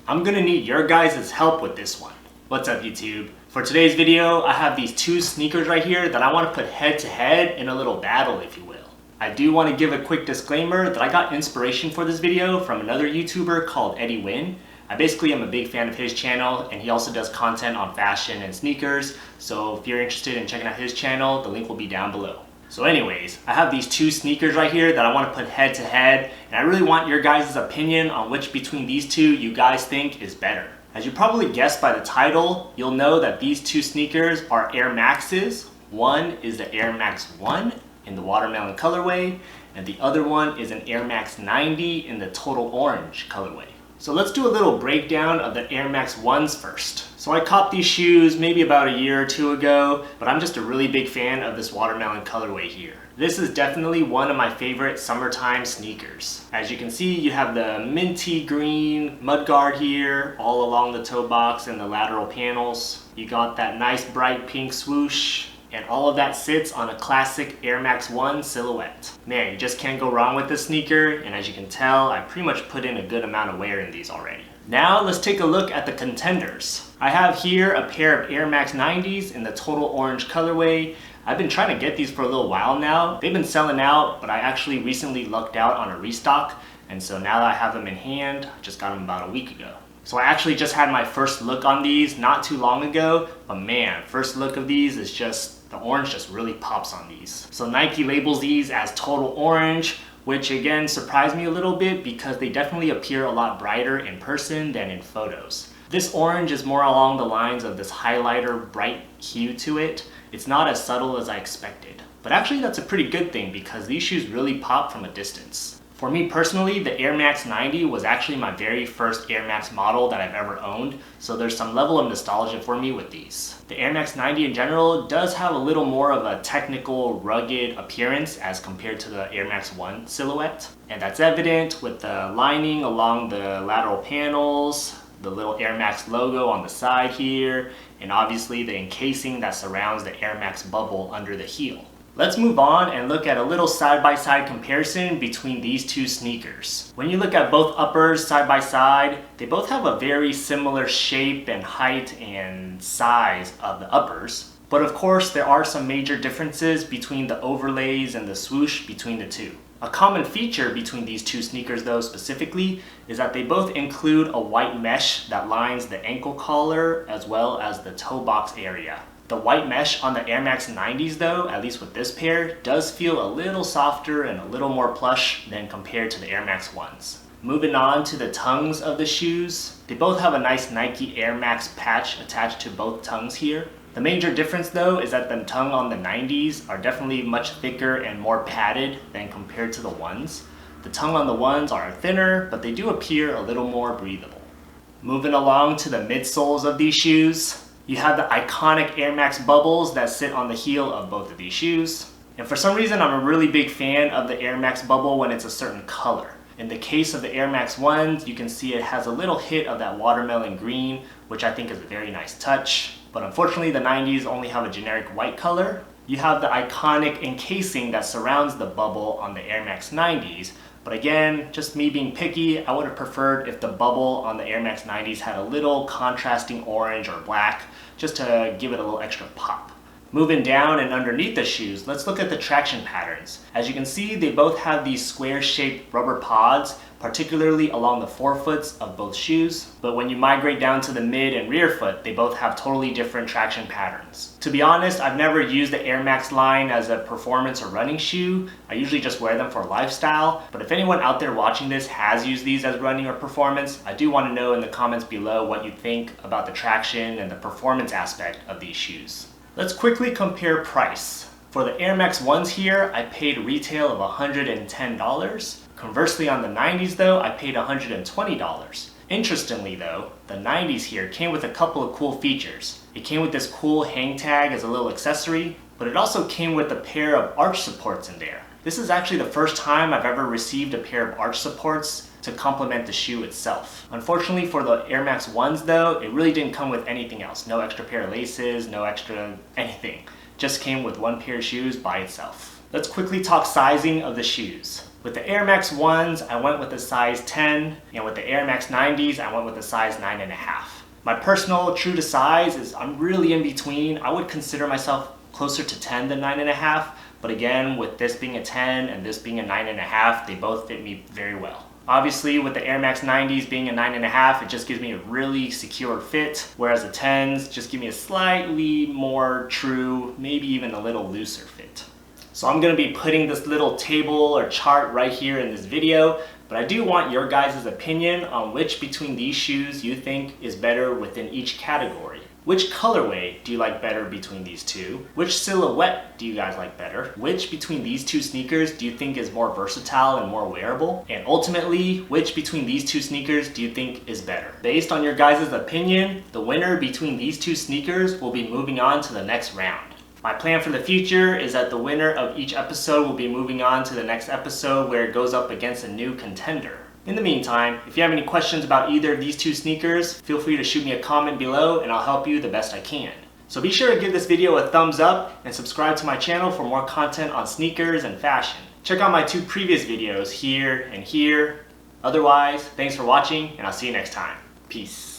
I'm gonna need your guys' help with this one. What's up, YouTube? For today's video, I have these two sneakers right here that I want to put head to head in a little battle, if you will. I do want to give a quick disclaimer that I got inspiration for this video from another YouTuber called Eddie Wynn. I basically am a big fan of his channel, and he also does content on fashion and sneakers, so if you're interested in checking out his channel, the link will be down below. So anyways, I have these two sneakers right here that I want to put head to head, and I really want your guys' opinion on which between these two you guys think is better. As you probably guessed by the title, you'll know that these two sneakers are Air Maxes. One is the Air Max 1 in the watermelon colorway, and the other one is an Air Max 90 in the total orange colorway. So let's do a little breakdown of the Air Max 1s first. So I copped these shoes maybe about a year or two ago, but I'm just a really big fan of this watermelon colorway here. This is definitely one of my favorite summertime sneakers. As you can see, you have the minty green mudguard here, all along the toe box and the lateral panels. You got that nice bright pink swoosh, and all of that sits on a classic Air Max 1 silhouette. Man, you just can't go wrong with this sneaker, and as you can tell, I pretty much put in a good amount of wear in these already. Now let's take a look at the contenders. I have here a pair of Air Max 90s in the total orange colorway. I've been trying to get these for a little while now. They've been selling out, but I actually recently lucked out on a restock, and so now that I have them in hand, I just got them about a week ago. So I actually just had my first look on these not too long ago, but man, first look of these is just, the orange just really pops on these. So Nike labels these as total orange, which again surprised me a little bit because they definitely appear a lot brighter in person than in photos. This orange is more along the lines of this highlighter bright hue to it. It's not as subtle as I expected. But actually that's a pretty good thing because these shoes really pop from a distance. For me personally, the Air Max 90 was actually my very first Air Max model that I've ever owned, so there's some level of nostalgia for me with these. The Air Max 90 in general does have a little more of a technical, rugged appearance as compared to the Air Max 1 silhouette. And that's evident with the lining along the lateral panels, the little Air Max logo on the side here, and obviously the encasing that surrounds the Air Max bubble under the heel. Let's move on and look at a little side-by-side comparison between these two sneakers. When you look at both uppers side by side, they both have a very similar shape and height and size of the uppers. But of course, there are some major differences between the overlays and the swoosh between the two. A common feature between these two sneakers though specifically is that they both include a white mesh that lines the ankle collar as well as the toe box area. The white mesh on the Air Max 90s though, at least with this pair, does feel a little softer and a little more plush than compared to the Air Max 1s. Moving on to the tongues of the shoes, they both have a nice Nike Air Max patch attached to both tongues here. The major difference though is that the tongue on the 90s are definitely much thicker and more padded than compared to the 1s. The tongue on the 1s are thinner, but they do appear a little more breathable. Moving along to the midsoles of these shoes, you have the iconic Air Max bubbles that sit on the heel of both of these shoes. And for some reason, I'm a really big fan of the Air Max bubble when it's a certain color. In the case of the Air Max 1s, you can see it has a little hit of that watermelon green, which I think is a very nice touch. But unfortunately, the 90s only have a generic white color. You have the iconic encasing that surrounds the bubble on the Air Max 90s. But again, just me being picky, I would have preferred if the bubble on the Air Max 90s had a little contrasting orange or black, just to give it a little extra pop. Moving down and underneath the shoes, let's look at the traction patterns. As you can see, they both have these square-shaped rubber pods, particularly along the forefoots of both shoes. But when you migrate down to the mid and rear foot, they both have totally different traction patterns. To be honest, I've never used the Air Max line as a performance or running shoe. I usually just wear them for lifestyle. But if anyone out there watching this has used these as running or performance, I do want to know in the comments below what you think about the traction and the performance aspect of these shoes. Let's quickly compare price. For the Air Max 1s here, I paid retail of $110. Conversely, on the 90s though, I paid $120. Interestingly though, the 90s here came with a couple of cool features. It came with this cool hang tag as a little accessory, but it also came with a pair of arch supports in there. This is actually the first time I've ever received a pair of arch supports to complement the shoe itself. Unfortunately for the Air Max 1s though, it really didn't come with anything else. No extra pair of laces, no extra anything. Just came with one pair of shoes by itself. Let's quickly talk sizing of the shoes. With the Air Max 1s, I went with a size 10, and with the Air Max 90s, I went with a size 9.5. My personal true to size is I'm really in between. I would consider myself closer to 10 than 9.5, but again, with this being a 10 and this being a 9.5, they both fit me very well. Obviously, with the Air Max 90s being a 9.5, it just gives me a really secure fit, whereas the 10s just give me a slightly more true, maybe even a little looser fit. So I'm going to be putting this little table or chart right here in this video, but I do want your guys' opinion on which between these shoes you think is better within each category. Which colorway do you like better between these two? Which silhouette do you guys like better? Which between these two sneakers do you think is more versatile and more wearable? And ultimately, which between these two sneakers do you think is better? Based on your guys' opinion, the winner between these two sneakers will be moving on to the next round. My plan for the future is that the winner of each episode will be moving on to the next episode where it goes up against a new contender. In the meantime, if you have any questions about either of these two sneakers, feel free to shoot me a comment below and I'll help you the best I can. So be sure to give this video a thumbs up and subscribe to my channel for more content on sneakers and fashion. Check out my 2 previous videos here and here. Otherwise, thanks for watching and I'll see you next time. Peace.